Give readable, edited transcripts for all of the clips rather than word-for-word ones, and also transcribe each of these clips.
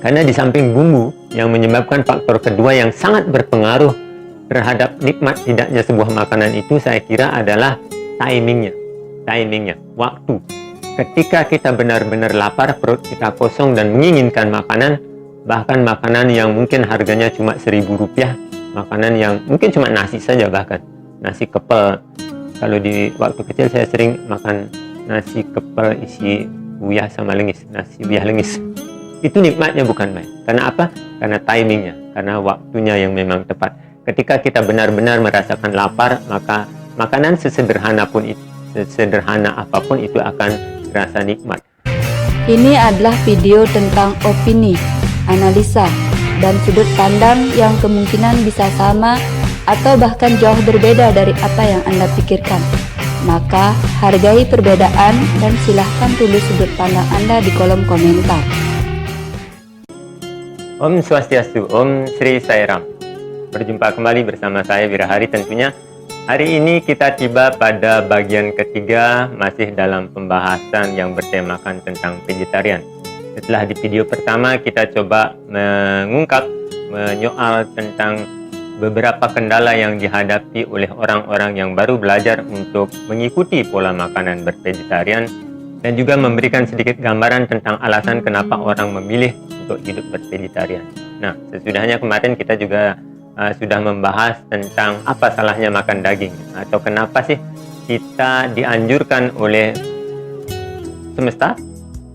Karena di samping bumbu yang menyebabkan faktor kedua yang sangat berpengaruh terhadap nikmat tidaknya sebuah makanan itu, saya kira adalah timingnya, waktu. Ketika kita benar-benar lapar, perut kita kosong dan menginginkan makanan, bahkan makanan yang mungkin harganya cuma Rp1.000, makanan yang mungkin cuma nasi saja, bahkan nasi kepel. Kalau di waktu kecil saya sering makan nasi kepel isi uyah sama lengis, nasi uyah lengis. Itu nikmatnya bukan main. Karena apa? Karena timingnya, karena waktunya yang memang tepat. Ketika kita benar-benar merasakan lapar, maka makanan sesederhana apapun itu akan terasa nikmat. Ini adalah video tentang opini, analisa, dan sudut pandang yang kemungkinan bisa sama atau bahkan jauh berbeda dari apa yang Anda pikirkan. Maka hargai perbedaan dan silahkan tulis sudut pandang Anda di kolom komentar. Om Swastiastu, Om Sri Sairam. Berjumpa kembali bersama saya Wirahari tentunya. Hari ini kita tiba pada bagian ketiga, masih dalam pembahasan yang bertemakan tentang vegetarian. Setelah di video pertama kita coba menyoal tentang beberapa kendala yang dihadapi oleh orang-orang yang baru belajar untuk mengikuti pola makanan bervegetarian, dan juga memberikan sedikit gambaran tentang alasan kenapa orang memilih untuk hidup bervegetarian. Nah, sesudahnya kemarin kita juga sudah membahas tentang apa salahnya makan daging, atau kenapa sih kita dianjurkan oleh semesta,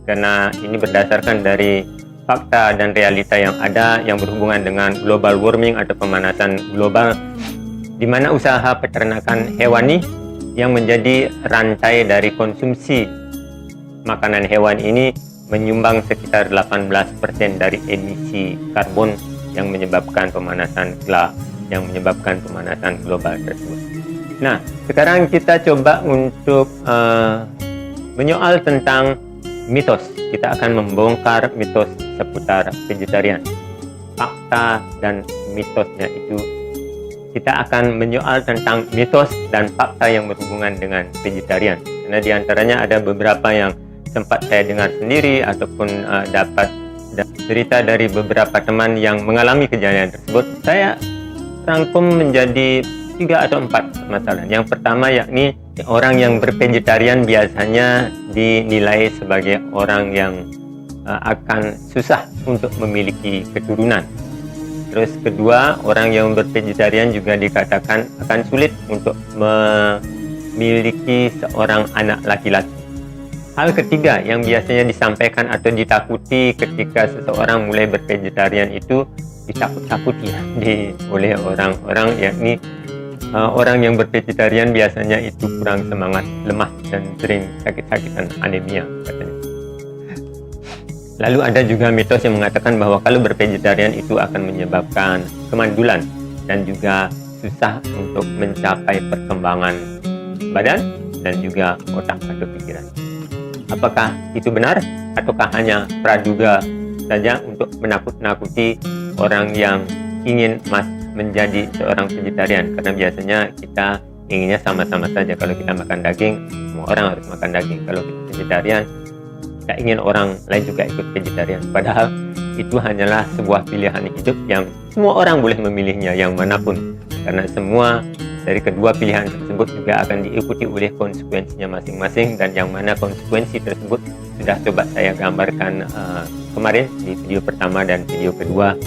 karena ini berdasarkan dari fakta dan realita yang ada yang berhubungan dengan global warming atau pemanasan global, di mana usaha peternakan hewani yang menjadi rantai dari konsumsi makanan hewan ini menyumbang sekitar 18% dari emisi karbon yang menyebabkan pemanasan global tersebut. Nah, sekarang kita coba untuk menyoal tentang mitos. Kita akan membongkar mitos seputar vegetarian. Fakta dan mitosnya itu, kita akan menyoal tentang mitos dan fakta yang berhubungan dengan vegetarian. Karena diantaranya ada beberapa yang sempat saya dengar sendiri ataupun dapat cerita dari beberapa teman yang mengalami kejadian tersebut. Saya rangkum menjadi 3 atau 4 masalah. Yang pertama yakni orang yang bervegetarian biasanya dinilai sebagai orang yang akan susah untuk memiliki keturunan. Terus kedua, orang yang bervegetarian juga dikatakan akan sulit untuk memiliki seorang anak laki-laki. Hal ketiga yang biasanya disampaikan atau ditakuti ketika seseorang mulai bervegetarian itu ditakut-takuti oleh orang-orang, yakni orang yang bervegetarian biasanya itu kurang semangat, lemah, dan sering sakit-sakitan, anemia katanya. Lalu ada juga mitos yang mengatakan bahwa kalau bervegetarian itu akan menyebabkan kemandulan dan juga susah untuk mencapai perkembangan badan dan juga otak atau pikiran. Apakah itu benar ataukah hanya praduga saja untuk menakut-nakuti orang yang ingin menjadi seorang vegetarian? Karena biasanya kita inginnya sama-sama saja. Kalau kita makan daging, semua orang harus makan daging. Kalau kita vegetarian, kita ingin orang lain juga ikut vegetarian. Padahal itu hanyalah sebuah pilihan hidup yang semua orang boleh memilihnya yang manapun. Karena semua dari kedua pilihan tersebut juga akan diikuti oleh konsekuensinya masing-masing, dan yang mana konsekuensi tersebut sudah coba saya gambarkan kemarin di video pertama dan video kedua,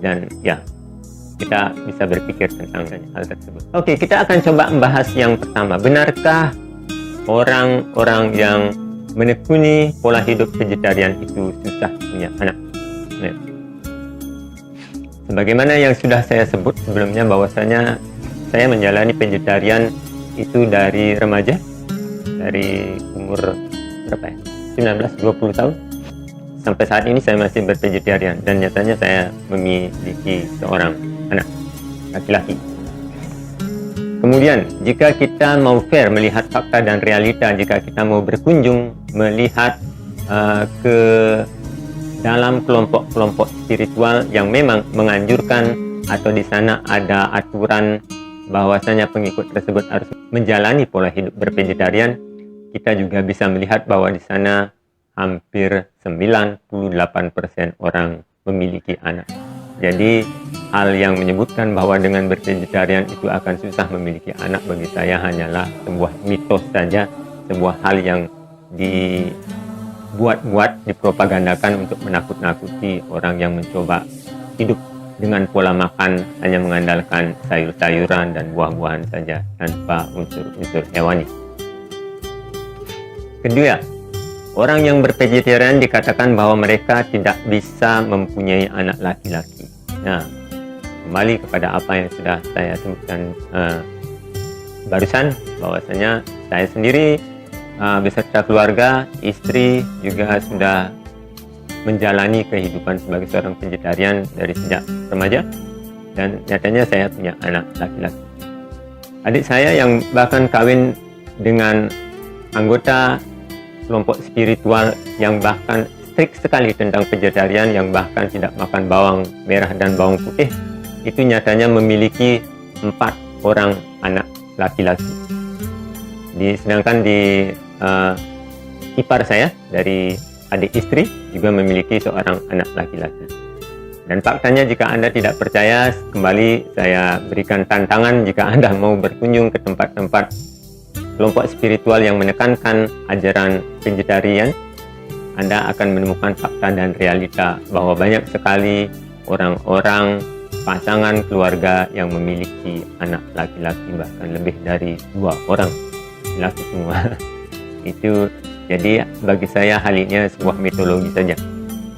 dan ya, kita bisa berpikir tentang hal tersebut. Oke, kita akan coba membahas yang pertama. Benarkah orang-orang yang menekuni pola hidup vegetarian itu susah punya anak? Nah, sebagaimana yang sudah saya sebut sebelumnya, bahwasanya saya menjalani vegetarian itu dari remaja, dari umur berapa ya? 19-20 tahun. Sampai saat ini saya masih bervegetarian, dan nyatanya saya memiliki seorang anak laki-laki. Kemudian, jika kita mau fair melihat fakta dan realita, jika kita mau berkunjung melihat ke dalam kelompok-kelompok spiritual yang memang menganjurkan atau di sana ada aturan bahwasanya pengikut tersebut harus menjalani pola hidup bervegetarian, kita juga bisa melihat bahwa di sana hampir 98% orang memiliki anak. Jadi hal yang menyebutkan bahwa dengan bervegetarian itu akan susah memiliki anak bagi saya hanyalah sebuah mitos saja, sebuah hal yang dibuat-buat, dipropagandakan untuk menakut-nakuti orang yang mencoba hidup dengan pola makan hanya mengandalkan sayur-sayuran dan buah-buahan saja tanpa unsur-unsur hewani. Kedua, orang yang bervegetarian dikatakan bahwa mereka tidak bisa mempunyai anak laki-laki. Nah, kembali kepada apa yang sudah saya sebutkan barusan, bahwasanya saya sendiri beserta keluarga, istri juga sudah menjalani kehidupan sebagai seorang vegetarian dari sejak remaja, dan nyatanya saya punya anak laki-laki. Adik saya yang bahkan kawin dengan anggota kelompok spiritual yang bahkan strict sekali tentang vegetarian, yang bahkan tidak makan bawang merah dan bawang putih, itu nyatanya memiliki 4 orang anak laki-laki. Sedangkan di ipar saya dari adik istri juga memiliki seorang anak laki-laki. Dan faktanya jika Anda tidak percaya, kembali saya berikan tantangan, jika Anda mau berkunjung ke tempat-tempat kelompok spiritual yang menekankan ajaran vegetarian, Anda akan menemukan fakta dan realita bahwa banyak sekali orang-orang, pasangan, keluarga yang memiliki anak laki-laki, bahkan lebih dari 2 orang laki semua. Itu jadi bagi saya hal ini sebuah mitologi saja.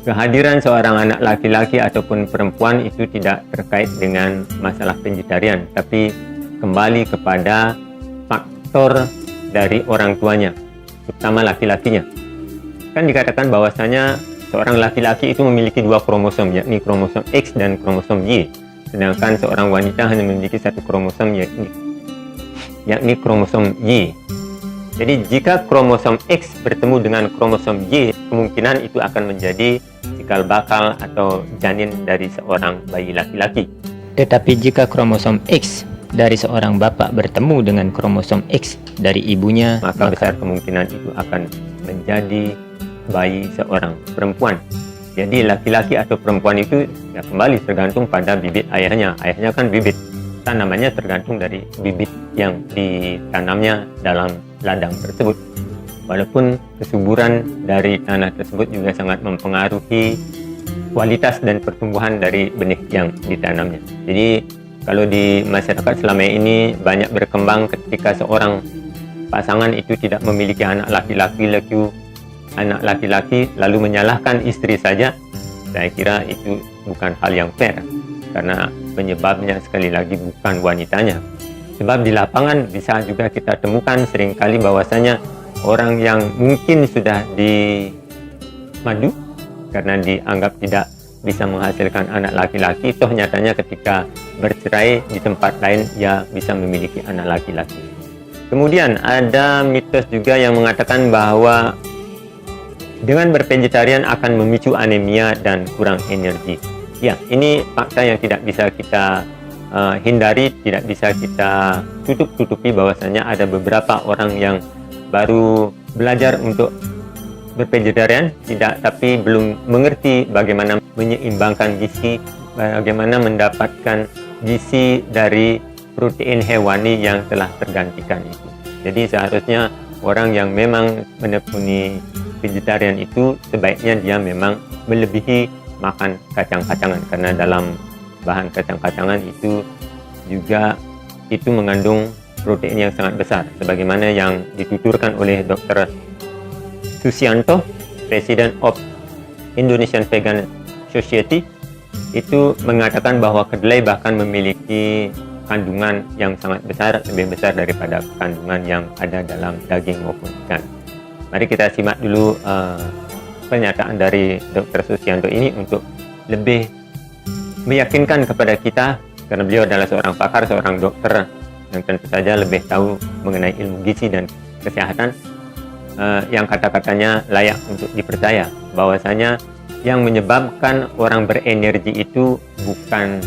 Kehadiran seorang anak laki-laki ataupun perempuan itu tidak terkait dengan masalah vegetarian, tapi kembali kepada faktor dari orang tuanya, terutama laki-lakinya. Kan dikatakan bahwasanya seorang laki-laki itu memiliki 2 kromosom, yakni kromosom X dan kromosom Y. Sedangkan seorang wanita hanya memiliki 1 kromosom, yakni kromosom Y. Jadi jika kromosom X bertemu dengan kromosom Y, kemungkinan itu akan menjadi cikal bakal atau janin dari seorang bayi laki-laki. Tetapi jika kromosom X dari seorang bapak bertemu dengan kromosom X dari ibunya, maka besar kemungkinan itu akan menjadi bayi seorang perempuan. Jadi laki-laki atau perempuan itu ya kembali tergantung pada bibit ayahnya. Ayahnya kan bibit, tanamannya tergantung dari bibit yang ditanamnya dalam ladang tersebut. Walaupun kesuburan dari tanah tersebut juga sangat mempengaruhi kualitas dan pertumbuhan dari benih yang ditanamnya. Jadi kalau di masyarakat selama ini banyak berkembang ketika seorang pasangan itu tidak memiliki anak laki-laki lalu menyalahkan istri saja, saya kira itu bukan hal yang fair, karena penyebabnya sekali lagi bukan wanitanya. Sebab di lapangan bisa juga kita temukan seringkali bahwasanya orang yang mungkin sudah dimadu karena dianggap tidak bisa menghasilkan anak laki-laki, toh nyatanya ketika bercerai di tempat lain ia bisa memiliki anak laki-laki. Kemudian ada mitos juga yang mengatakan bahwa dengan bervegetarian akan memicu anemia dan kurang energi. Ya, ini fakta yang tidak bisa kita hindari, tidak bisa kita tutup-tutupi bahwasanya ada beberapa orang yang baru belajar untuk bervegetarian, tapi belum mengerti bagaimana menyeimbangkan gizi, bagaimana mendapatkan gizi dari protein hewani yang telah tergantikan itu. Jadi seharusnya orang yang memang menekuni vegetarian itu sebaiknya dia memang melebihi makan kacang-kacangan, karena dalam bahan kacang-kacangan itu juga itu mengandung protein yang sangat besar, sebagaimana yang dituturkan oleh Dr. Susianto, President of Indonesian Vegan Society, itu mengatakan bahwa kedelai bahkan memiliki kandungan yang sangat besar, lebih besar daripada kandungan yang ada dalam daging maupun ikan. Mari kita simak dulu pernyataan dari Dr. Susianto ini untuk lebih meyakinkan kepada kita, karena beliau adalah seorang pakar, seorang dokter yang tentu saja lebih tahu mengenai ilmu gizi dan kesehatan, yang kata-katanya layak untuk dipercaya, bahwasanya yang menyebabkan orang berenergi itu bukan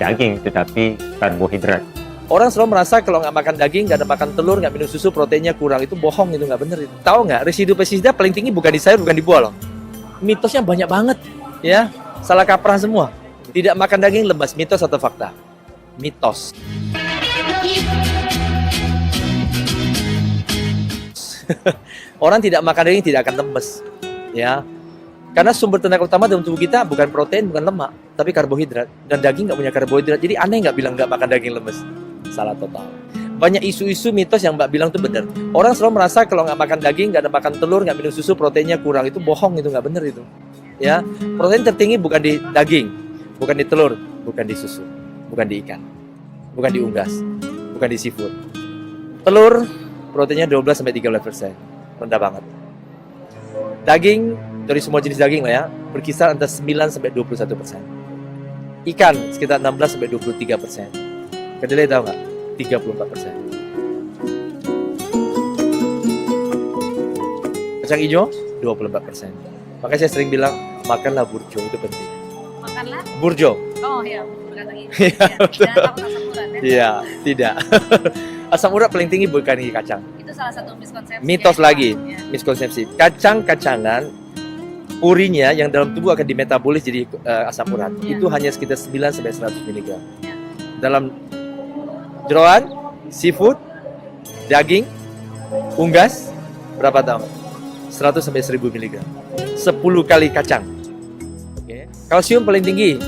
daging tetapi karbohidrat. Orang selalu merasa kalau nggak makan daging, nggak ada makan telur, nggak minum susu, proteinnya kurang. Itu bohong, itu nggak bener itu. Tahu nggak, residu pestisida paling tinggi bukan di sayur, bukan di buah loh. Mitosnya banyak banget, ya. Salah kaprah semua. Tidak makan daging lemas, mitos atau fakta? Mitos. Orang tidak makan daging tidak akan lemes, ya. Karena sumber tenaga utama dalam tubuh kita bukan protein, bukan lemak, tapi karbohidrat. Dan daging nggak punya karbohidrat, jadi aneh nggak bilang nggak makan daging lemes. Salah total. Banyak isu-isu mitos yang Mbak bilang itu benar. Orang selalu merasa kalau nggak makan daging, nggak ada makan telur, nggak minum susu, proteinnya kurang. Itu bohong, itu nggak benar itu. Ya, protein tertinggi bukan di daging, bukan di telur, bukan di susu, bukan di ikan, bukan di unggas, bukan di seafood. Telur proteinnya 12-13%, rendah banget. Daging dari semua jenis daging lah ya, berkisar antara 9-21%. Ikan sekitar 16-23%. Kedelai tahu nggak? 34%. Kacang hijau 24%. Makanya saya sering bilang makanlah burjo, itu penting. Makanlah? Burjo. Oh iya, kacang hijau. Iya, betul. Jangan takut asam urat ya. Iya, tidak. Asam urat paling tinggi bukan di kacang. Itu salah satu miskonsepsi. Mitos ya, lagi, ya. miskonsepsi. Kacang-kacangan urinya yang dalam tubuh akan dimetabolis jadi asam urat. Ya. Itu hanya sekitar 9-100 mg. Ya. Dalam jeroan, seafood, daging, unggas, berapa tahun? 100-1000 mg. 10 kali kacang. Oke. Kalsium paling tinggi.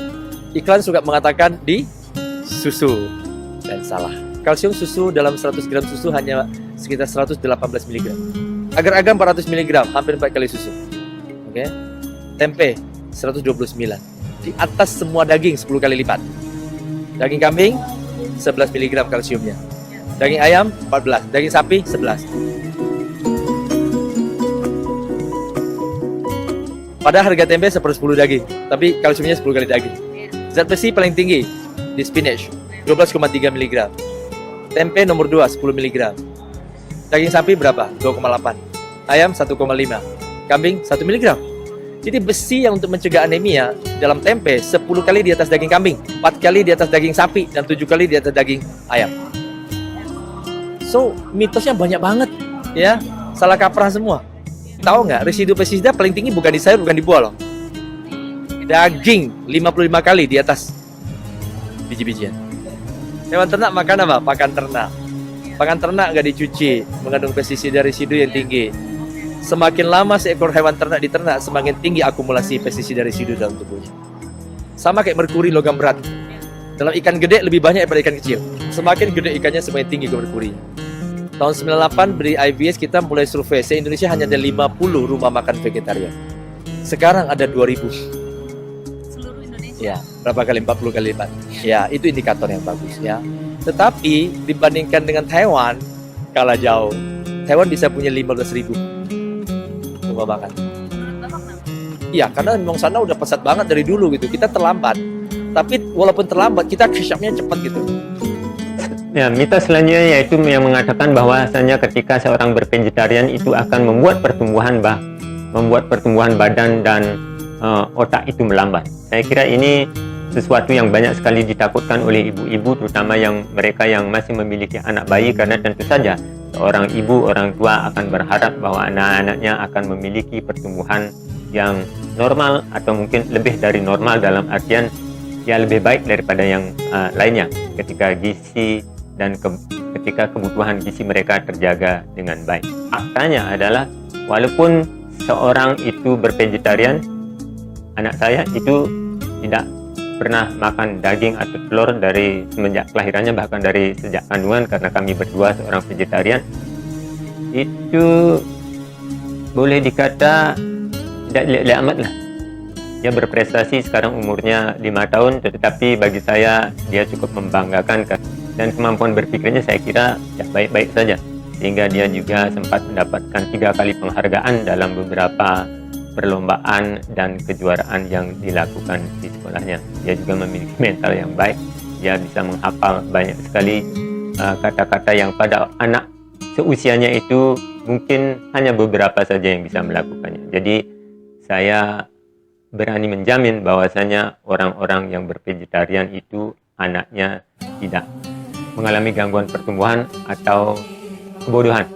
Iklan suka mengatakan di susu. Dan salah. Kalsium susu dalam 100 gram susu hanya sekitar 118 mg. Agar-agar 400 mg, hampir 4 kali susu. Oke. Tempe 129. Di atas semua daging 10 kali lipat. Daging kambing 11 mg kalsiumnya. Daging ayam 14, daging sapi 11. Pada harga tempe 1/10 daging, tapi kalsiumnya 10 kali daging. Zat besi paling tinggi di spinach 12,3 mg. Tempe nomor 2 10 mg. Daging sapi berapa? 2,8. Ayam 1,5. Kambing 1 mg. Jadi besi yang untuk mencegah anemia dalam tempe 10 kali di atas daging kambing, 4 kali di atas daging sapi, dan 7 kali di atas daging ayam. So, mitosnya banyak banget, ya. Salah kaprah semua. Tahu nggak, residu pestisida paling tinggi bukan di sayur, bukan di buah loh. Daging 55 kali di atas biji-bijian. Hewan ternak makan apa? Pakan ternak. Pakan ternak nggak dicuci, mengandung pestisida residu yang tinggi. Semakin lama seekor hewan ternak diternak, semakin tinggi akumulasi pestisida residu dalam tubuhnya. Sama kayak merkuri logam berat. Dalam ikan gede lebih banyak daripada ikan kecil. Semakin gede ikannya, semakin tinggi merkurinya. Tahun 98 beri IBS kita mulai survei, se-Indonesia hanya ada 50 rumah makan vegetarian. Sekarang ada 2000. Seluruh Indonesia. Ya, berapa kali? 40 kali lipat. Ya, itu indikator yang bagus ya. Tetapi dibandingkan dengan Taiwan, kalah jauh. Taiwan bisa punya 15.000 rumah makan. Menurut Bapak kenapa? Iya, karena memang sana udah pesat banget dari dulu gitu. Kita terlambat. Tapi walaupun terlambat, kita catch up-nya cepat gitu. Ya, mitos selanjutnya yaitu yang mengatakan bahwasanya ketika seorang bervegetarian itu akan membuat pertumbuhan badan dan otak itu melambat. Saya kira ini sesuatu yang banyak sekali ditakutkan oleh ibu-ibu, terutama mereka yang masih memiliki anak bayi, karena tentu saja seorang ibu, orang tua akan berharap bahwa anak-anaknya akan memiliki pertumbuhan yang normal atau mungkin lebih dari normal, dalam artian ya lebih baik daripada yang lainnya ketika gizi dan ketika kebutuhan gizi mereka terjaga dengan baik. Faktanya adalah walaupun seorang itu bervegetarian, anak saya itu tidak pernah makan daging atau telur dari semenjak kelahirannya, bahkan dari sejak kandungan, karena kami berdua seorang vegetarian. Itu boleh dikata tidak lihat amat lah. Dia berprestasi, sekarang umurnya 5 tahun, tetapi bagi saya dia cukup membanggakan, dan kemampuan berpikirnya saya kira ya baik-baik saja, sehingga dia juga sempat mendapatkan 3 kali penghargaan dalam beberapa perlombaan dan kejuaraan yang dilakukan di sekolahnya. Dia juga memiliki mental yang baik, dia bisa menghafal banyak sekali kata-kata yang pada anak seusianya itu mungkin hanya beberapa saja yang bisa melakukannya. Jadi saya berani menjamin bahwasanya orang-orang yang bervegetarian itu anaknya tidak mengalami gangguan pertumbuhan atau kebodohan.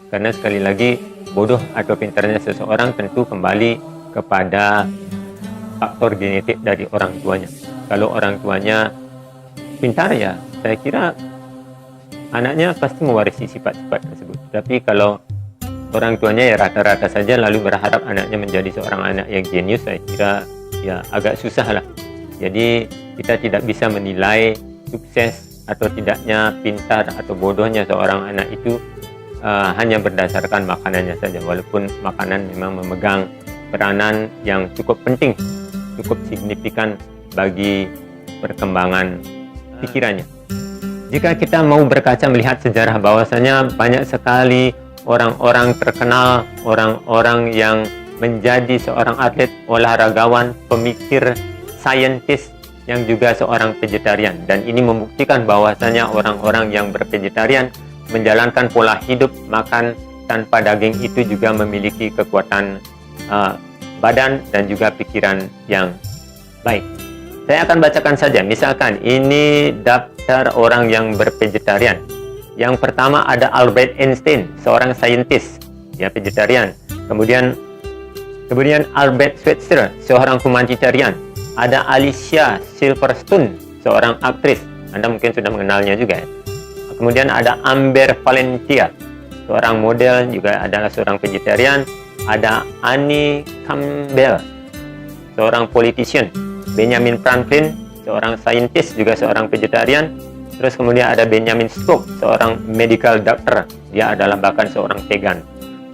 Karena sekali lagi, bodoh atau pintarnya seseorang tentu kembali kepada faktor genetik dari orang tuanya. Kalau orang tuanya pintar, ya saya kira anaknya pasti mewarisi sifat-sifat tersebut. Tapi kalau orang tuanya ya rata-rata saja lalu berharap anaknya menjadi seorang anak yang jenius, saya kira ya agak susah lah. Jadi kita tidak bisa menilai sukses atau tidaknya, pintar atau bodohnya seorang anak itu hanya berdasarkan makanannya saja, walaupun makanan memang memegang peranan yang cukup penting, cukup signifikan bagi perkembangan pikirannya. Jika kita mau berkaca melihat sejarah, bahwasanya banyak sekali orang-orang terkenal, orang-orang yang menjadi seorang atlet, olahragawan, pemikir, saintis, yang juga seorang vegetarian. Dan ini membuktikan bahwasanya orang-orang yang bervegetarian menjalankan pola hidup makan tanpa daging itu juga memiliki kekuatan badan dan juga pikiran yang baik. Saya akan bacakan saja. Misalkan ini daftar orang yang bervegetarian. Yang pertama ada Albert Einstein, seorang saintis, ya, vegetarian. Kemudian Albert Schweitzer, seorang humanitarian. Ada Alicia Silverstone, seorang aktris. Anda mungkin sudah mengenalnya juga, ya. Kemudian ada Amber Valentia, seorang model, juga adalah seorang vegetarian. Ada Annie Campbell, seorang politician. Benjamin Franklin, seorang saintis, juga seorang vegetarian. Terus kemudian ada Benjamin Spock, seorang medical doctor. Dia adalah bahkan seorang vegan.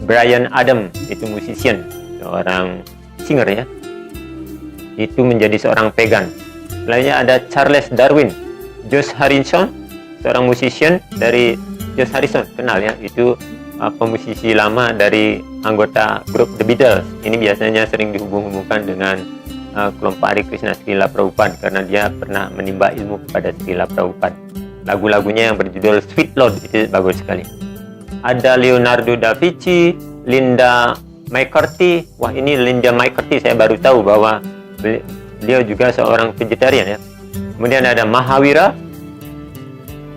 Bryan Adams, itu musician, seorang singer, ya. Itu menjadi seorang vegan. Selanjutnya ada Charles Darwin. George Harrison, seorang musician dari George Harrison, kenal ya, itu pemusisi lama dari anggota grup The Beatles. Ini biasanya sering dihubung-hubungkan dengan kelompok Hare Krishna Srila Prabhupada karena dia pernah menimba ilmu kepada Srila Prabhupada. Lagu-lagunya yang berjudul Sweet Lord itu bagus sekali. Ada Leonardo da Vinci, Linda McCarthy. Wah, ini Linda McCarthy saya baru tahu bahwa beliau juga seorang vegetarian, ya. Kemudian ada Mahavira,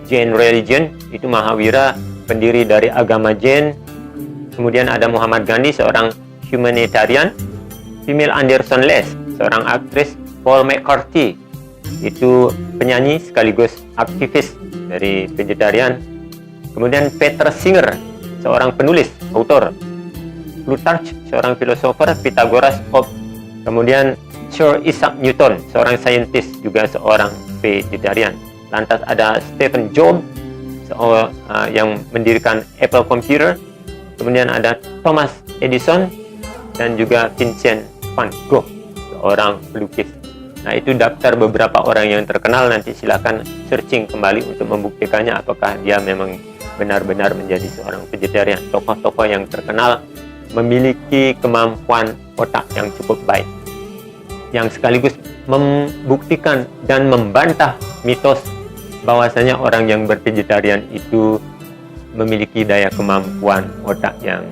Jain Religion, itu Mahavira pendiri dari agama Jain. Kemudian ada Muhammad Gandhi, seorang humanitarian. Female Anderson Les, seorang aktris. Paul McCartney, itu penyanyi sekaligus aktivis dari vegetarian. Kemudian Peter Singer, seorang penulis, autor. Plutarch, seorang filosofer. Pythagoras Pope. Kemudian Sir Isaac Newton, seorang saintis, juga seorang vegetarian. Lantas ada Stephen Jobs, yang mendirikan Apple Computer. Kemudian ada Thomas Edison dan juga Vincent van Gogh, seorang pelukis. Nah, itu daftar beberapa orang yang terkenal. Nanti silakan searching kembali untuk membuktikannya apakah dia memang benar-benar menjadi seorang vegetarian. Tokoh-tokoh yang terkenal memiliki kemampuan otak yang cukup baik, yang sekaligus membuktikan dan membantah mitos bahwasanya orang yang bervegetarian itu memiliki daya kemampuan otak yang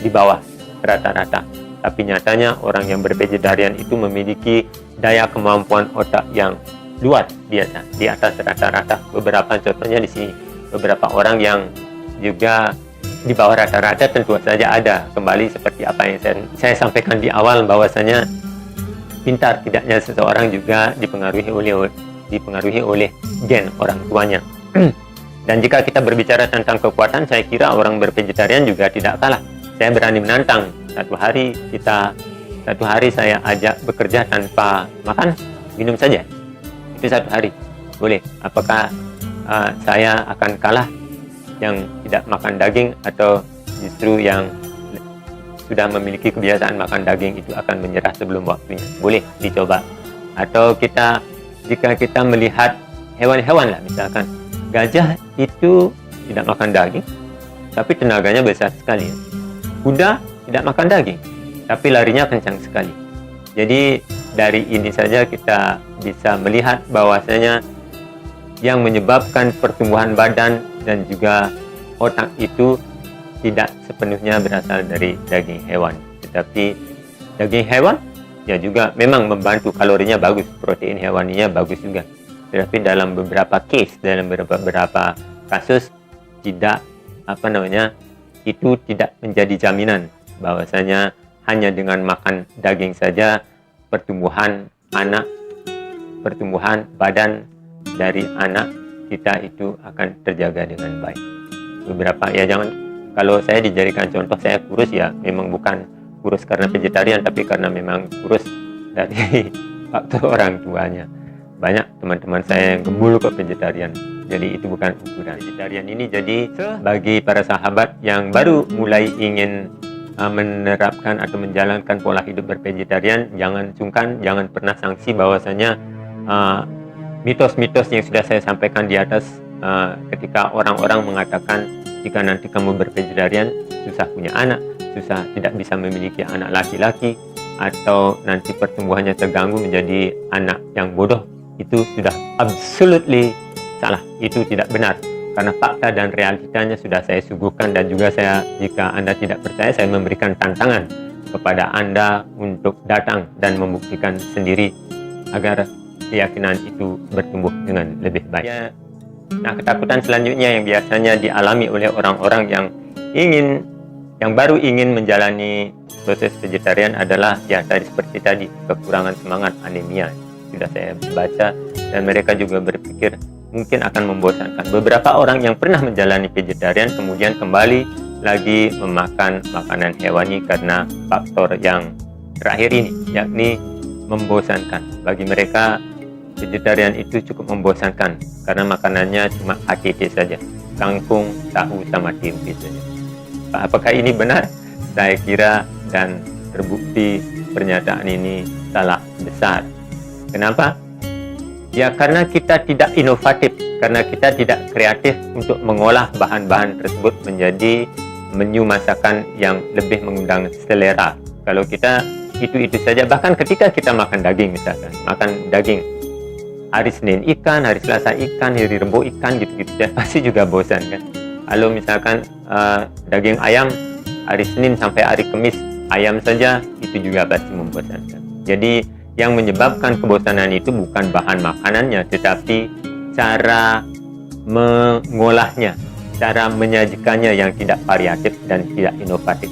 di bawah rata-rata. Tapi nyatanya orang yang bervegetarian itu memiliki daya kemampuan otak yang luar biasa, di atas rata-rata. Beberapa contohnya di sini. Beberapa orang yang juga di bawah rata-rata tentu saja ada. Kembali seperti apa yang saya sampaikan di awal, bahwasanya pintar tidaknya seseorang juga dipengaruhi oleh gen orang tuanya. Dan jika kita berbicara tentang kekuatan, saya kira orang bervegetarian juga tidak kalah. Saya berani menantang, satu hari saya ajak bekerja tanpa makan, minum saja. Itu satu hari. Boleh. Apakah saya akan kalah yang tidak makan daging, atau justru yang sudah memiliki kebiasaan makan daging itu akan menyerah sebelum waktunya? Boleh dicoba. Atau jika kita melihat hewan-hewan lah, misalkan gajah itu tidak makan daging, tapi tenaganya besar sekali. Kuda tidak makan daging, tapi larinya kencang sekali. Jadi dari ini saja kita bisa melihat bahwasanya yang menyebabkan pertumbuhan badan dan juga otak itu tidak sepenuhnya berasal dari daging hewan. Tetapi daging hewan ya juga memang membantu, kalorinya bagus, protein hewaninya bagus juga. tetapi dalam beberapa case, dalam beberapa kasus tidak itu tidak menjadi jaminan bahwasanya hanya dengan makan daging saja pertumbuhan badan dari anak kita itu akan terjaga dengan baik. Beberapa kalau saya dijadikan contoh, saya kurus ya memang bukan kurus karena vegetarian, tapi karena memang kurus dari faktor orang tuanya. Banyak teman-teman saya yang gembul kok vegetarian, jadi itu bukan ukuran. Vegetarian ini jadi bagi para sahabat yang baru mulai ingin menerapkan atau menjalankan pola hidup bervegetarian, jangan sungkan, jangan pernah sangsi bahwasanya mitos-mitos yang sudah saya sampaikan di atas, ketika orang-orang mengatakan jika nanti kamu bervegetarian susah punya anak, susah tidak bisa memiliki anak laki-laki, atau nanti pertumbuhannya terganggu menjadi anak yang bodoh, itu sudah absolutely salah. Itu tidak benar, karena fakta dan realitanya sudah saya suguhkan, dan juga jika Anda tidak percaya, saya memberikan tantangan kepada Anda untuk datang dan membuktikan sendiri agar keyakinan itu bertumbuh dengan lebih baik. Nah, ketakutan selanjutnya yang biasanya dialami oleh orang-orang yang baru ingin menjalani proses vegetarian adalah seperti tadi, kekurangan semangat, anemia. Sudah saya baca, dan mereka juga berpikir mungkin akan membosankan. Beberapa orang yang pernah menjalani vegetarian kemudian kembali lagi memakan makanan hewani karena faktor yang terakhir ini, yakni membosankan. Bagi mereka vegetarian itu cukup membosankan karena makanannya cuma HCT saja, kangkung, tahu, sama tempe saja. Apakah ini benar? Saya kira dan terbukti pernyataan ini salah besar. Kenapa? Ya karena kita tidak inovatif, karena kita tidak kreatif untuk mengolah bahan-bahan tersebut menjadi menu masakan yang lebih mengundang selera. Kalau kita itu saja, bahkan ketika kita makan daging, misalkan makan daging hari Senin ikan, hari Selasa ikan, hari Rebo ikan, gitu-gitu, pasti juga bosan kan. Kalau misalkan daging ayam hari Senin sampai hari Kamis ayam saja, itu juga pasti membosankan. Jadi yang menyebabkan kebosanan itu bukan bahan makanannya, tetapi cara mengolahnya, cara menyajikannya yang tidak variatif dan tidak inovatif.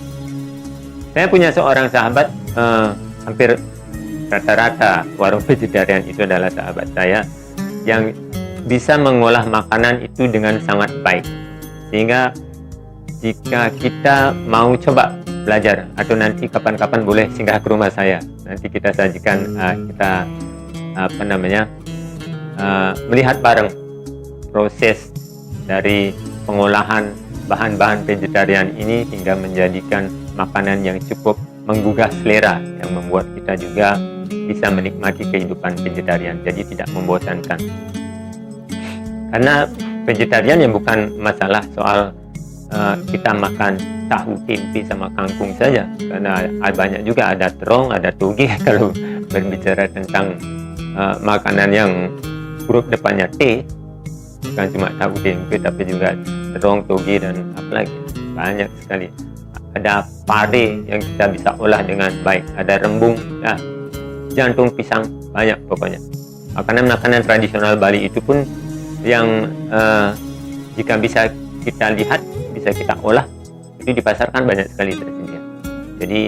Saya punya seorang sahabat, hampir rata-rata warung vegetarian itu adalah sahabat saya, yang bisa mengolah makanan itu dengan sangat baik. Sehingga jika kita mau coba belajar, atau nanti kapan-kapan boleh singgah ke rumah saya, nanti kita sajikan, kita melihat bareng proses dari pengolahan bahan-bahan vegetarian ini hingga menjadikan makanan yang cukup menggugah selera, yang membuat kita juga bisa menikmati kehidupan vegetarian, jadi tidak membosankan. Karena vegetarian yang bukan masalah soal kita makan tahu, tempe, sama kangkung saja, karena banyak juga ada terong, ada toge. Kalau berbicara tentang makanan yang huruf depannya T, bukan cuma tahu, tempe, tapi juga terong, toge, dan apalagi banyak sekali. Ada pare yang kita bisa olah dengan baik, ada rembung, jantung pisang, banyak pokoknya. Makanan-makanan tradisional Bali itu pun yang jika bisa kita lihat, bisa kita olah, itu di pasar kan banyak sekali tersedia. Jadi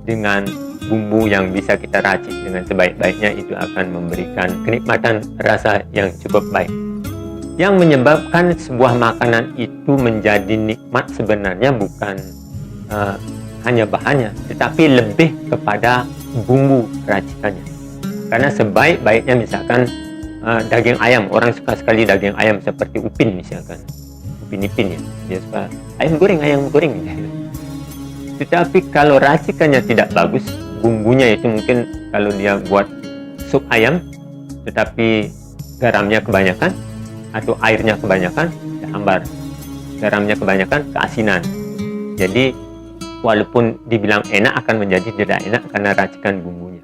dengan bumbu yang bisa kita racik dengan sebaik-baiknya, itu akan memberikan kenikmatan rasa yang cukup baik. Yang menyebabkan sebuah makanan itu menjadi nikmat sebenarnya bukan hanya bahannya, tetapi lebih kepada bumbu racikannya. Karena sebaik-baiknya misalkan daging ayam, orang suka sekali daging ayam seperti upin misalkan, upin ipin ya, dia suka ayam goreng tetapi kalau racikannya tidak bagus, bumbunya itu mungkin kalau dia buat sup ayam tetapi garamnya kebanyakan atau airnya kebanyakan, hambar, garamnya kebanyakan, keasinan. Jadi walaupun dibilang enak, akan menjadi tidak enak karena racikan bumbunya.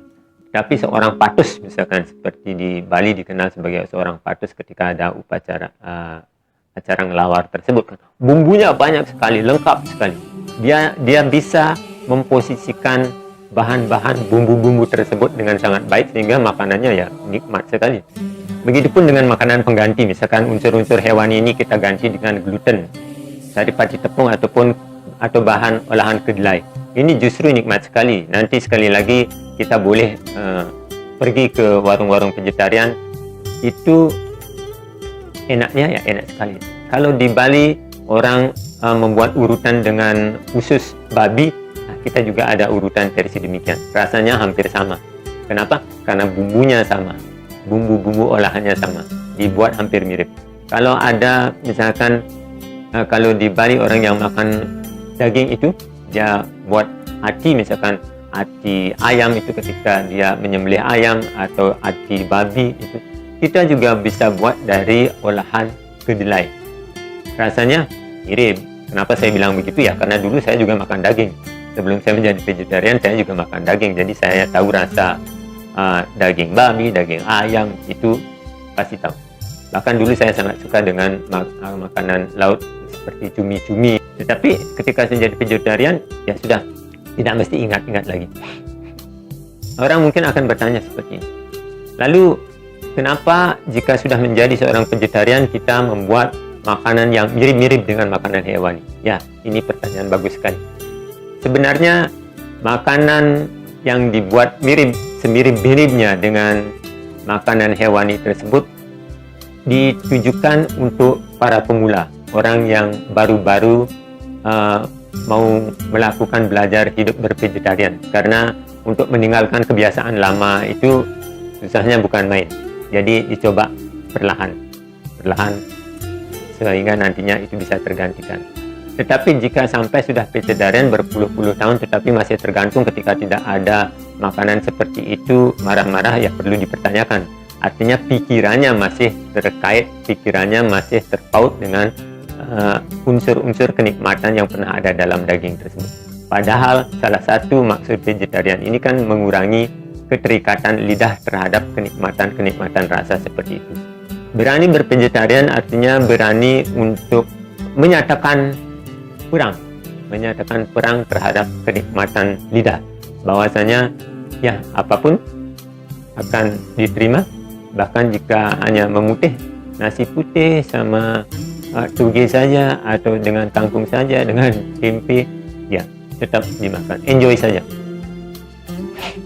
Tapi seorang patus misalkan, seperti di Bali dikenal sebagai seorang patus ketika ada upacara acara ngelawar tersebut, bumbunya banyak sekali, lengkap sekali. Dia bisa memposisikan bahan-bahan bumbu-bumbu tersebut dengan sangat baik sehingga makanannya ya nikmat sekali. Begitupun dengan makanan pengganti, misalkan unsur-unsur hewani ini kita ganti dengan gluten, saripati tepung atau bahan olahan kedelai. Ini justru nikmat sekali. Nanti sekali lagi kita boleh pergi ke warung-warung vegetarian, itu enaknya ya enak sekali. Kalau di Bali orang membuat urutan dengan usus babi, kita juga ada urutan versi demikian. Rasanya hampir sama. Kenapa? Karena bumbunya sama. Bumbu-bumbu olahannya sama, dibuat hampir mirip. Kalau ada misalkan kalau di Bali orang yang makan daging itu, dia buat hati, misalkan hati ayam itu ketika dia menyembelih ayam, atau hati babi itu, kita juga bisa buat dari olahan kedelai. Rasanya mirip. Kenapa saya bilang begitu ya? Karena dulu saya juga makan daging. Sebelum saya menjadi vegetarian, saya juga makan daging. Jadi saya tahu rasa daging babi, daging ayam, itu pasti tahu. Bahkan dulu saya sangat suka dengan makanan laut seperti cumi-cumi. Tetapi ketika saya jadi vegetarian, ya sudah, tidak mesti ingat-ingat lagi. Orang mungkin akan bertanya seperti ini. Lalu, kenapa jika sudah menjadi seorang vegetarian, kita membuat makanan yang mirip-mirip dengan makanan hewani? Ya, ini pertanyaan bagus sekali. Sebenarnya, makanan yang dibuat semirip-miripnya dengan makanan hewani tersebut ditujukan untuk para pemula, orang yang baru-baru mau melakukan belajar hidup bervegetarian. Karena untuk meninggalkan kebiasaan lama itu susahnya bukan main. Jadi dicoba perlahan sehingga nantinya itu bisa tergantikan. Tetapi jika sampai sudah vegetarian berpuluh-puluh tahun tetapi masih tergantung ketika tidak ada makanan seperti itu, marah-marah, ya perlu dipertanyakan. Artinya pikirannya masih terkait, pikirannya masih terpaut dengan unsur-unsur kenikmatan yang pernah ada dalam daging tersebut. Padahal salah satu maksud vegetarian ini kan mengurangi keterikatan lidah terhadap kenikmatan-kenikmatan rasa seperti itu. Berani bervegetarian artinya berani untuk menyatakan perang terhadap kenikmatan lidah, bahwasanya ya apapun akan diterima, bahkan jika hanya memutih nasi putih sama toge saja, atau dengan kangkung saja, dengan tempe, ya tetap dimakan, enjoy saja.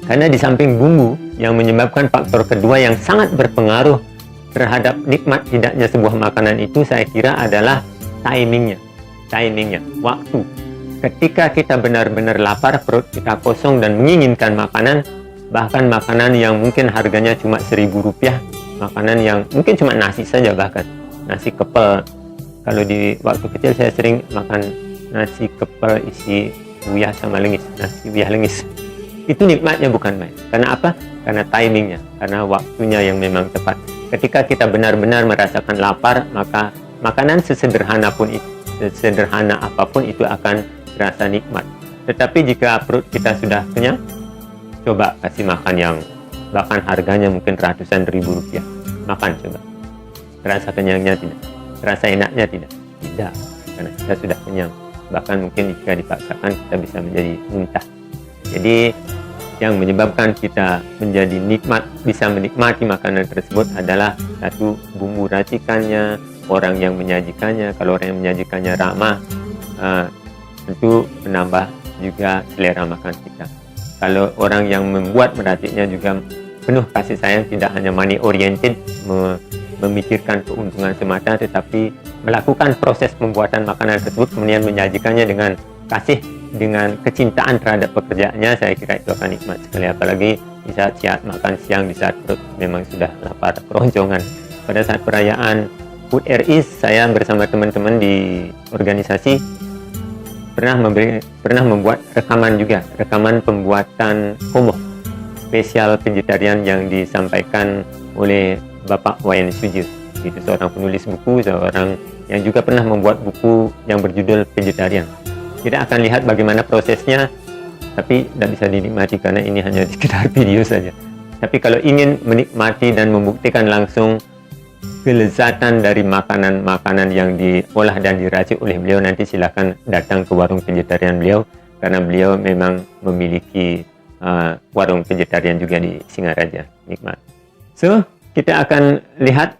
Karena di samping bumbu yang menyebabkan faktor kedua yang sangat berpengaruh terhadap nikmat tidaknya sebuah makanan itu, saya kira adalah timingnya, waktu. Ketika kita benar-benar lapar, perut kita kosong dan menginginkan makanan, bahkan makanan yang mungkin harganya cuma Rp1.000, makanan yang mungkin cuma nasi saja, bahkan nasi kepel. Kalau di waktu kecil saya sering makan nasi kepel isi uyah sama lengis, nasi uyah lengis. Itu nikmatnya bukan main. Karena apa? Karena timingnya, karena waktunya yang memang tepat. Ketika kita benar-benar merasakan lapar, maka makanan sesederhana apapun itu akan terasa nikmat. Tetapi jika perut kita sudah kenyang, coba kasih makan yang bahkan harganya mungkin ratusan ribu rupiah. Makan coba. Terasa kenyangnya tidak? Terasa enaknya tidak? Tidak. Karena kita sudah kenyang. Bahkan mungkin jika dipaksakan kita bisa menjadi muntah. Jadi yang menyebabkan kita menjadi bisa menikmati makanan tersebut adalah satu, bumbu racikannya, orang yang menyajikannya. Kalau orang yang menyajikannya ramah, tentu menambah juga selera makan kita. Kalau orang yang membuat meraciknya juga penuh kasih sayang, tidak hanya money oriented, memikirkan keuntungan semata, tetapi melakukan proses pembuatan makanan tersebut kemudian menyajikannya dengan kasih, dengan kecintaan terhadap pekerjaannya, saya kira itu akan nikmat sekali. Apalagi di saat makan siang, di saat perut memang sudah lapar keroncongan. Pada saat perayaan Food RI, saya bersama teman-teman di organisasi pernah membuat rekaman pembuatan homoh spesial vegetarian yang disampaikan oleh Bapak Wayan Sujir. Itu seorang penulis buku, seorang yang juga pernah membuat buku yang berjudul Vegetarian. Kita akan lihat bagaimana prosesnya, tapi tidak bisa dinikmati karena ini hanya sekedar video saja. Tapi kalau ingin menikmati dan membuktikan langsung kelezatan dari makanan-makanan yang diolah dan diracik oleh beliau, nanti silakan datang ke warung vegetarian beliau, karena beliau memang memiliki warung vegetarian juga di Singaraja. Nikmat. So, kita akan lihat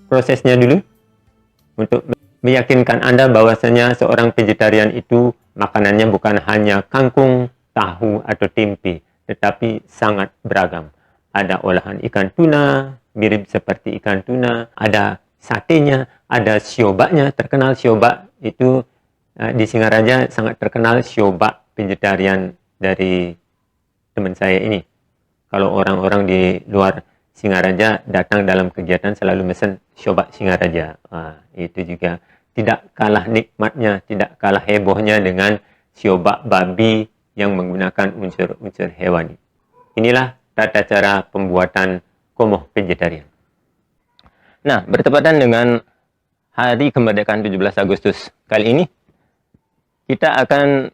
prosesnya dulu untuk meyakinkan Anda bahwasanya seorang vegetarian itu makanannya bukan hanya kangkung, tahu, atau tempe, tetapi sangat beragam. Ada olahan ikan tuna, mirip seperti ikan tuna, ada satenya, ada siobaknya, terkenal siobak itu di Singaraja sangat terkenal siobak vegetarian dari teman saya ini. Kalau orang-orang di luar Singaraja datang dalam kegiatan selalu mesen siobak Singaraja. Itu juga tidak kalah nikmatnya, tidak kalah hebohnya dengan siobak babi yang menggunakan unsur-unsur hewani. Inilah tata cara pembuatan komoh vegetarian. Nah, bertepatan dengan Hari Kemerdekaan 17 Agustus kali ini, kita akan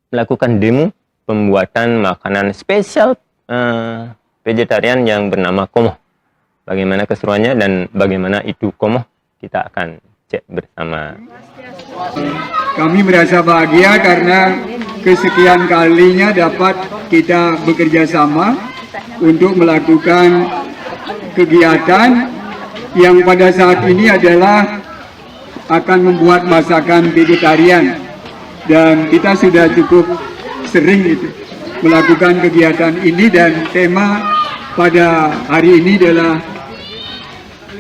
melakukan demo pembuatan makanan spesial vegetarian yang bernama komoh. Bagaimana keseruannya dan bagaimana itu komoh, kita akan cek bersama. Kami merasa bahagia karena kesekian kalinya dapat kita bekerja sama untuk melakukan kegiatan yang pada saat ini adalah akan membuat masakan vegetarian, dan kita sudah cukup sering melakukan kegiatan ini, dan tema pada hari ini adalah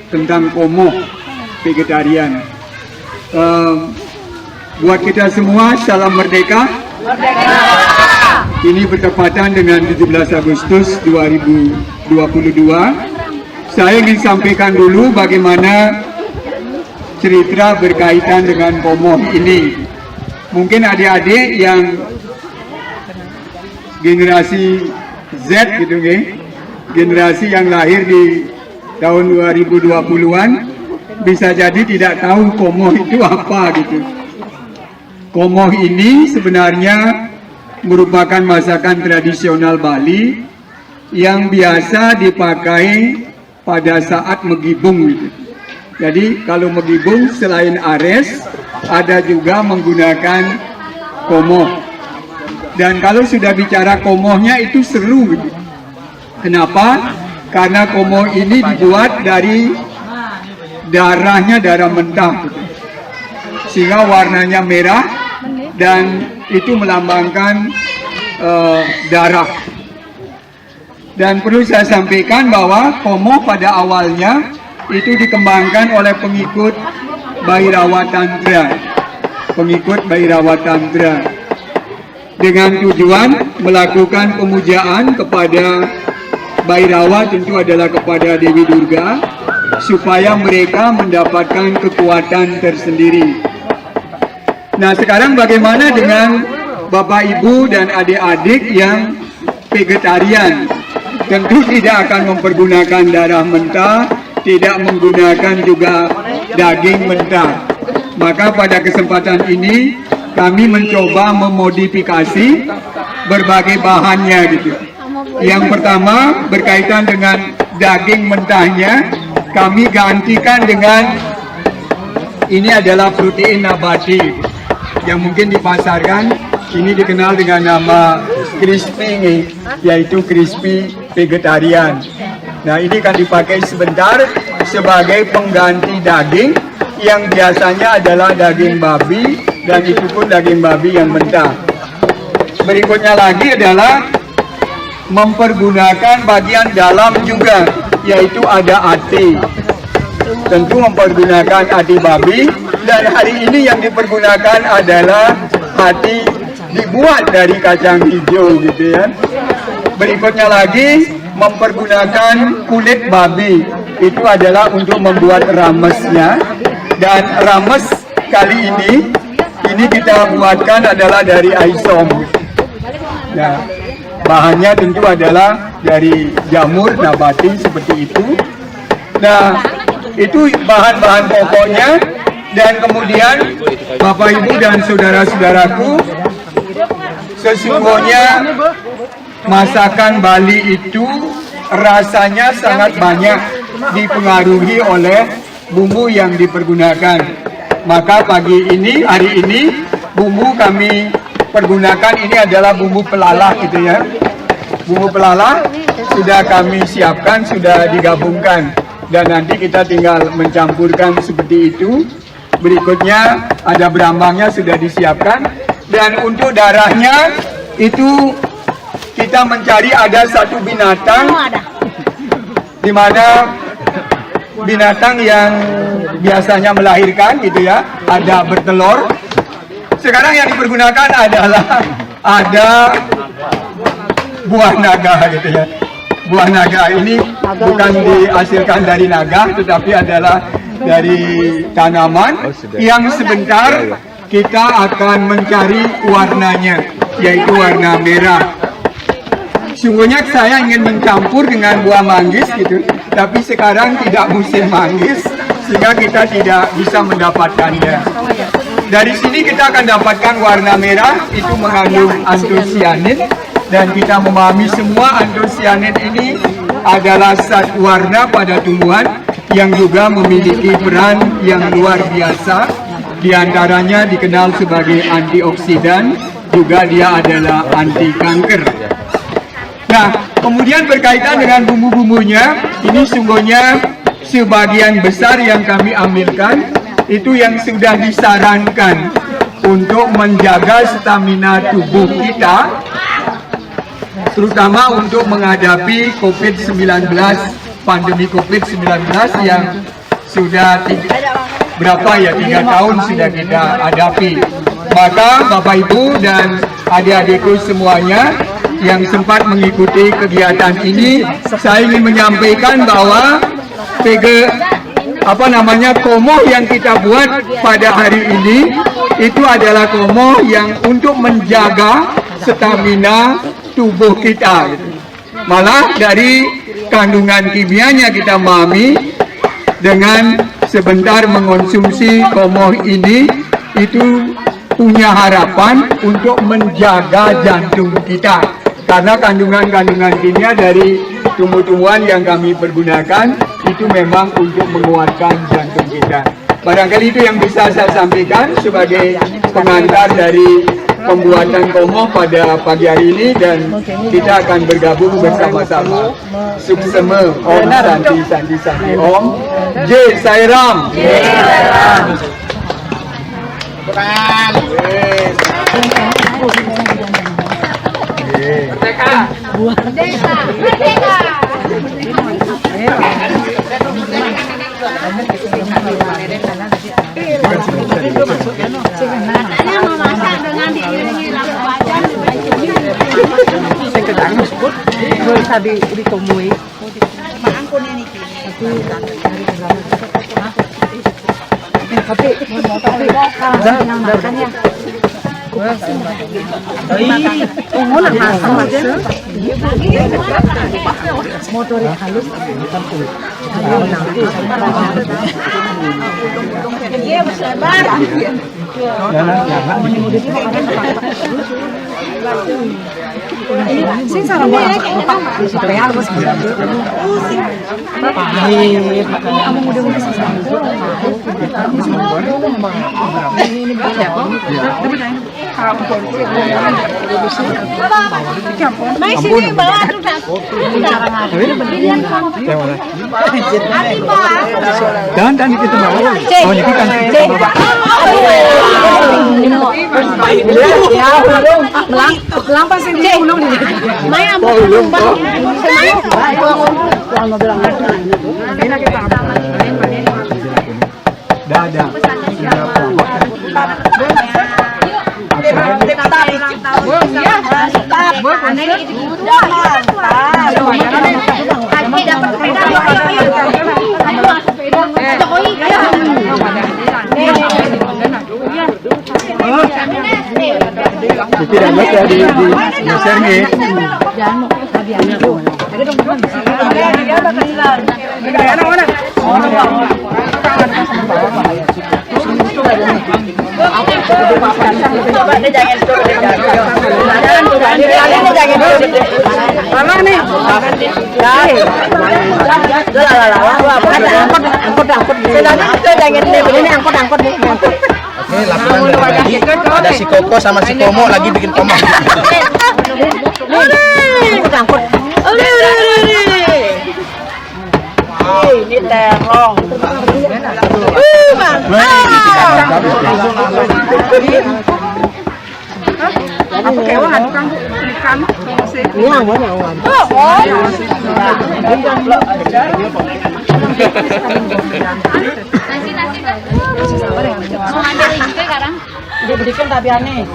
tentang komoh vegetarian. Buat kita semua, salam merdeka. Ini bertepatan dengan 17 Agustus 2022. Saya ingin sampaikan dulu bagaimana cerita berkaitan dengan komoh ini. Mungkin adik-adik yang generasi Z gitu, generasi yang lahir di tahun 2020-an, bisa jadi tidak tahu komoh itu apa gitu. Komoh ini sebenarnya merupakan masakan tradisional Bali yang biasa dipakai pada saat megibung gitu. Jadi kalau megibung selain ares, ada juga menggunakan komoh. Dan kalau sudah bicara komohnya itu seru gitu. Kenapa? Karena komoh ini dibuat dari darahnya, darah mentah gitu. Sehingga warnanya merah dan itu melambangkan darah. Dan perlu saya sampaikan bahwa komoh pada awalnya itu dikembangkan oleh pengikut Bhairava Tantra, dengan tujuan melakukan pemujaan kepada Bhairava, tentu adalah kepada Dewi Durga, supaya mereka mendapatkan kekuatan tersendiri. Nah, sekarang bagaimana dengan Bapak Ibu dan adik-adik yang vegetarian? Tentu tidak akan mempergunakan darah mentah, tidak menggunakan juga daging mentah. Maka pada kesempatan ini kami mencoba memodifikasi berbagai bahannya gitu. Yang pertama berkaitan dengan daging mentahnya, kami gantikan dengan ini adalah protein nabati yang mungkin dipasarkan. Ini dikenal dengan nama crispy, yaitu crispy vegetarian. Nah, ini akan dipakai sebentar sebagai pengganti daging yang biasanya adalah daging babi, dan itu pun daging babi yang mentah. Berikutnya lagi adalah mempergunakan bagian dalam juga, yaitu ada ati. Tentu mempergunakan hati babi, dan hari ini yang dipergunakan adalah hati dibuat dari kacang hijau gitu ya. Berikutnya lagi mempergunakan kulit babi, itu adalah untuk membuat ramesnya, dan rames kali ini kita buatkan adalah dari aisom. Nah, bahannya tentu adalah dari jamur nabati seperti itu. Nah, itu bahan-bahan pokoknya. Dan kemudian Bapak Ibu dan saudara-saudaraku, sesungguhnya masakan Bali itu rasanya sangat banyak dipengaruhi oleh bumbu yang dipergunakan. Maka hari ini bumbu kami pergunakan ini adalah bumbu pelalah gitu ya. bunga pelala sudah kami siapkan, sudah digabungkan, dan nanti kita tinggal mencampurkan seperti itu. Berikutnya ada berambangnya sudah disiapkan, dan untuk darahnya itu kita mencari ada satu binatang di mana binatang yang biasanya melahirkan gitu ya, ada bertelur. Sekarang yang dipergunakan adalah ada buah naga gitu ya. Buah naga ini bukan dihasilkan dari naga, tetapi adalah dari tanaman yang sebentar kita akan mencari warnanya, yaitu warna merah. Sungguhnya saya ingin mencampur dengan buah manggis gitu, tapi sekarang tidak musim manggis sehingga kita tidak bisa mendapatkannya. Dari sini kita akan dapatkan warna merah, itu mengandung antosianin, dan kita memahami semua antosianin ini adalah zat warna pada tumbuhan yang juga memiliki peran yang luar biasa. Di antaranya dikenal sebagai antioksidan, juga dia adalah anti kanker. Nah, kemudian berkaitan dengan bumbu-bumbunya, ini sungguhnya sebagian besar yang kami ambilkan itu yang sudah disarankan untuk menjaga stamina tubuh kita, terutama untuk menghadapi COVID-19, pandemi COVID-19 yang sudah 3 tahun sudah kita hadapi. Maka Bapak Ibu dan adik-adikku semuanya yang sempat mengikuti kegiatan ini, saya ingin menyampaikan bahwa komoh yang kita buat pada hari ini itu adalah komoh yang untuk menjaga stamina tubuh kita. Malah dari kandungan kimianya kita memahami dengan sebentar mengonsumsi komoh ini itu punya harapan untuk menjaga jantung kita, karena kandungan-kandungan kimia dari tumbuh-tumbuhan yang kami pergunakan itu memang untuk menguatkan jantung kita. Barangkali itu yang bisa saya sampaikan sebagai pengantar dari pembuatan komoh pada pagi hari ini, dan kita akan bergabung bersama-sama. Suksema Om Santi Santi Santi Om Jai Sai Ram. Dan kita Ada si Koko sama si Komo lagi bikin komo. nyangkut. Ini terong. Apa kewan kan ikan yang mana Mau ambil link sekarang? dia berikan tapi aneh.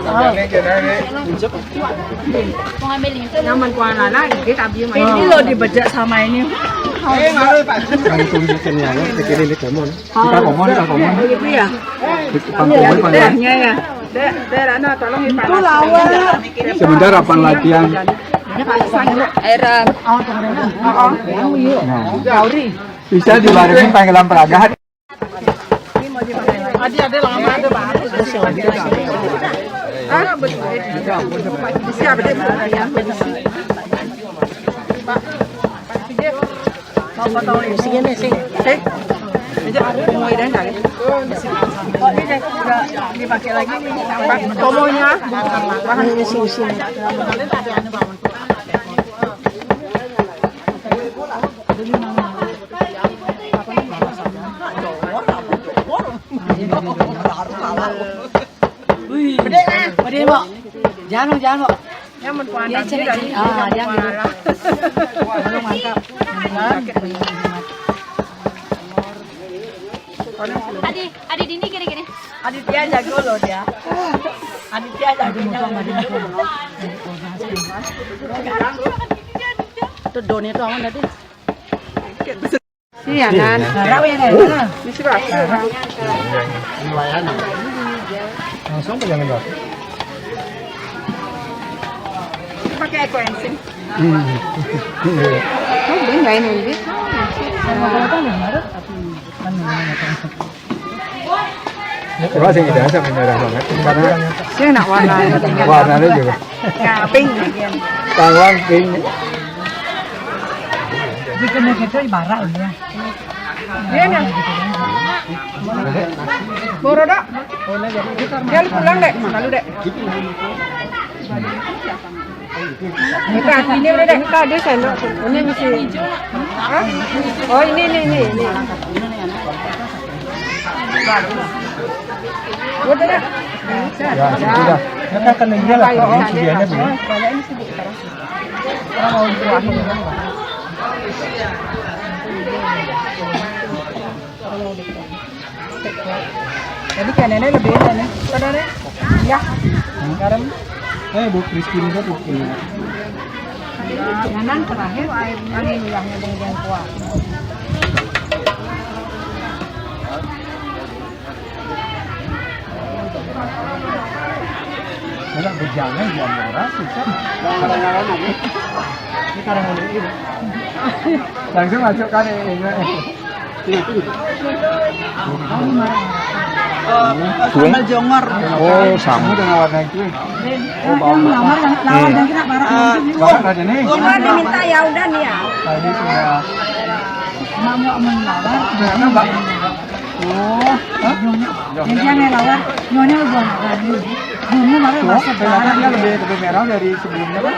Mau ambil link Nyaman kuana lagi dia tapi ini loh dibajak sama ini. Gitu ya. Ya. Itu lawan. Sebentar apa latihan? Airan. Bisa dibarengin panggilan peraga. Ada lama ada baru. Siapa dia? Mau tahu ini sini sih. Mau ide enggak? Oh, ini udah dipakai lagi nih tambah tomonya. Bahan ini sini. Bede mo. Jangan mo. Yang menpuan tadi dari jangan. Mantap. Adik ini gini-gini. Aditya jago loh dia. Aditya jagonya sama dia. Itu doni itu aman tadi. Iya kan? Rawi yang mana? Bisa berapa? Langsung pegang enggak? Pakai ekoensing. Oh, enggak ini. Coba sih kita sama merah banget. Karena Saya nak warna. warnanya juga. Nah, pink bagian. Tawang pink. Jika mau gitu ibarat ya. Iya kan? Boro dok. Dia pulang dek, lalu dek. Kita ini udah dek. Kita ada sendok. Ini mesti. Hah? Oh ini. Udah dek. Ya, sudah. Kita akan lihat lah kalau sedianya belum. Ini sibuk sekarang. Orang mau buahin. Jadi kan nenek lebih nenek. Pada nenek. Ya. Garam. Bu crispy ini tuh ini. Kanan terakhir air angin yang dengan kuah. Enggak berjalan di Amora susah. Kadang-kadang lagi. Ini kadang-kadang ini. Langsung masukkan ini. Sambal jongor. Oh, sama dengan warna itu. Oh, bau. Lawan dan kita barang. Bahkan ada nih. Cuma diminta ya udah nih ya. Tadi sudah. Mau melawar. Sudah Mbak. Oh, nyonya yang lawar, nyonya lu buang lagi. Nyonya malah bahasa Kelihatan dia lebih merah dari sebelumnya kan?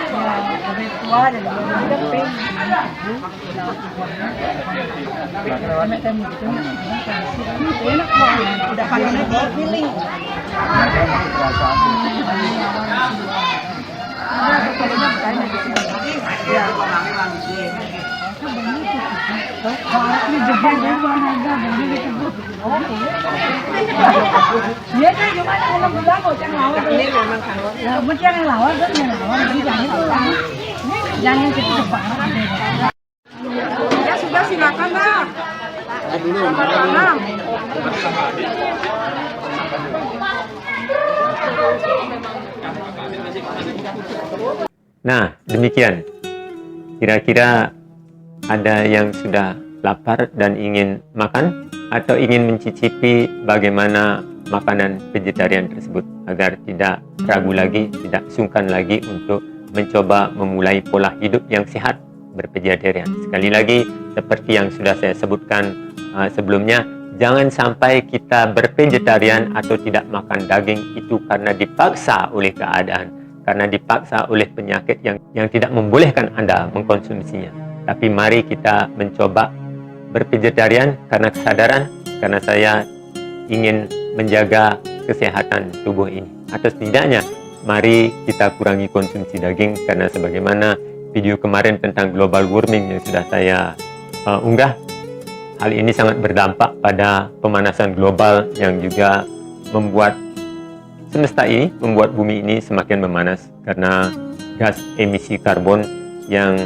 lebih tua dan lebih pink. Enak banget, udah pakai feeling. Dia kan cuma kalau bilang kok jangan lawan. Ini memang kalau. Ya, mesti yang lawan kan yang lawan. Jadi jangan pulang. Jangan cepat banget. Ya sudah silakan lah. Nah, demikian. Kira-kira ada yang sudah lapar dan ingin makan atau ingin mencicipi bagaimana makanan vegetarian tersebut agar tidak ragu lagi, tidak sungkan lagi untuk mencoba memulai pola hidup yang sehat bervegetarian. Sekali lagi, seperti yang sudah saya sebutkan sebelumnya, jangan sampai kita bervegetarian atau tidak makan daging itu karena dipaksa oleh keadaan. karena dipaksa oleh penyakit yang tidak membolehkan Anda mengkonsumsinya. Tapi mari kita mencoba bervegetarian karena kesadaran, karena saya ingin menjaga kesehatan tubuh ini. Atau setidaknya, mari kita kurangi konsumsi daging, karena sebagaimana video kemarin tentang global warming yang sudah saya unggah, hal ini sangat berdampak pada pemanasan global yang juga membuat semesta ini, membuat bumi ini semakin memanas karena gas emisi karbon yang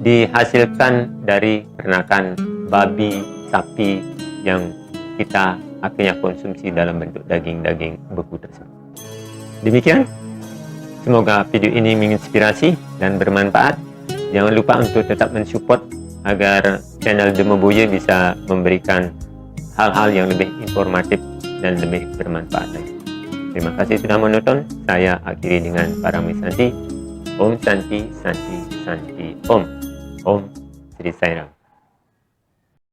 dihasilkan dari peternakan babi, sapi yang kita akhirnya konsumsi dalam bentuk daging-daging beku tersebut. Demikian, semoga video ini menginspirasi dan bermanfaat. Jangan lupa untuk tetap mensupport agar channel Demoboye bisa memberikan hal-hal yang lebih informatif dan lebih bermanfaat lagi. Terima kasih sudah menonton. Saya akhiri dengan Parami Santi. Om Santi, Santi, Santi, Om. Om Sri Sai Ram.